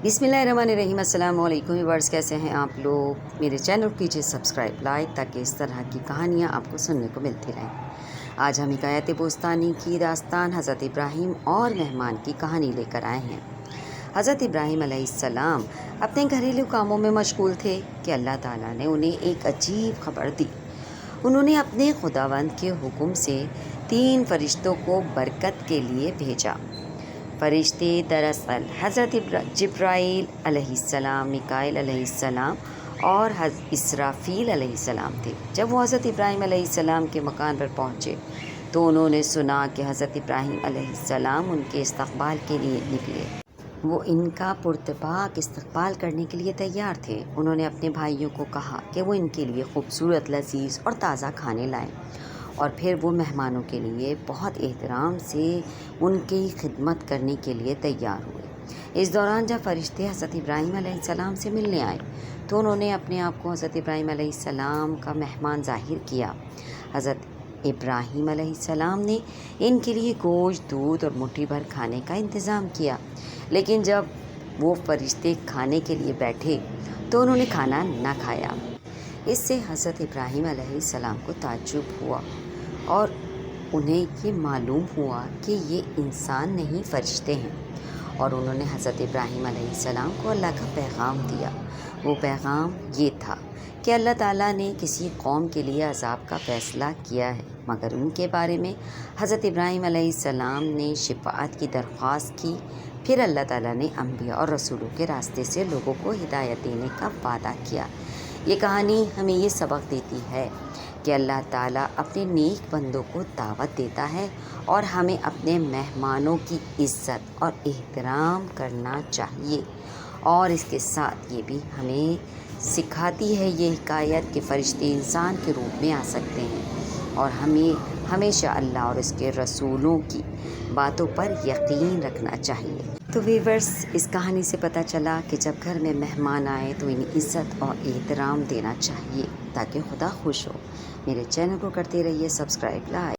बिस्मिल्लाहिर्रहमानिर्रहीम। अस्सलाम वालेकुम व्यूअर्स, कैसे हैं आप लोग। मेरे चैनल को कीजिए सब्सक्राइब लाइक ताकि इस तरह की कहानियाँ आपको सुनने को मिलती रहें। आज हम हिकायत बोस्तानी की दास्तान हज़रत इब्राहीम और मेहमान की कहानी लेकर आए हैं। हज़रत इब्राहीम अलैहिस्सलाम अपने घरेलू कामों में मशगूल थे कि अल्लाह ताला ने उन्हें एक अजीब खबर दी। उन्होंने अपने खुदावंद के हुक्म से 3 फरिश्तों को बरकत के लिए भेजा। फरिश्ते दरअसल हज़रत जिब्राईल अलैहिस्सलाम, मिकाईल अलैहिस्सलाम और इसराफील अलैहिस्सलाम थे। जब वो हज़रत इब्राहीम अलैहिस्सलाम के मकान पर पहुँचे तो उन्होंने सुना कि हज़रत इब्राहीम अलैहिस्सलाम उनके इस्तक़बाल के लिए निकले। वो इनका पुरतपाक इस्तक़बाल करने के लिए तैयार थे। उन्होंने अपने भाइयों को कहा कि वो इनके लिए खूबसूरत, लज़ीज़ और ताज़ा खाने लाएं, और फिर वो मेहमानों के लिए बहुत एहतराम से उनकी खिदमत करने के लिए तैयार हुए। इस दौरान जब फ़रिश्ते हज़रत इब्राहीम अलैहिस्सलाम से मिलने आए तो उन्होंने अपने आप को हज़रत इब्राहीम अलैहिस्सलाम का मेहमान ज़ाहिर किया। हज़रत इब्राहीम अलैहिस्सलाम ने इनके लिए गोश्त, दूध और मुट्ठी भर खाने का इंतज़ाम किया, लेकिन जब वो फ़रिश्ते खाने के लिए बैठे तो उन्होंने खाना न खाया। इससे हज़रत इब्राहीम अलैहिस्सलाम को ताज्जुब हुआ और उन्हें ये मालूम हुआ कि ये इंसान नहीं फ़रिश्ते हैं, और उन्होंने हज़रत इब्राहीम अलैहिस्सलाम को अल्लाह का पैगाम दिया। वो पैगाम ये था कि अल्लाह ताला ने किसी कौम के लिए अज़ाब का फ़ैसला किया है, मगर उनके बारे में हज़रत इब्राहीम अलैहिस्सलाम ने शिफ़ाअत की दरख्वास्त की। फिर अल्लाह ताला ने अंबिया और रसूलों के रास्ते से लोगों को हिदायत देने का वादा किया। ये कहानी हमें ये सबक देती है कि अल्लाह ताला अपने नेक बंदों को दावत देता है, और हमें अपने मेहमानों की इज़्ज़त और एहतराम करना चाहिए। और इसके साथ ये भी हमें सिखाती है ये हिकायत कि फ़रिश्ते इंसान के रूप में आ सकते हैं, और हमें हमेशा अल्लाह और उसके रसूलों की बातों पर यकीन रखना चाहिए। तो व्यूअर्स, इस कहानी से पता चला कि जब घर में मेहमान आए तो इन्हें इज़्ज़त और एहतराम देना चाहिए ताकि खुदा खुश हो। मेरे चैनल को करते रहिए सब्सक्राइब लाइक।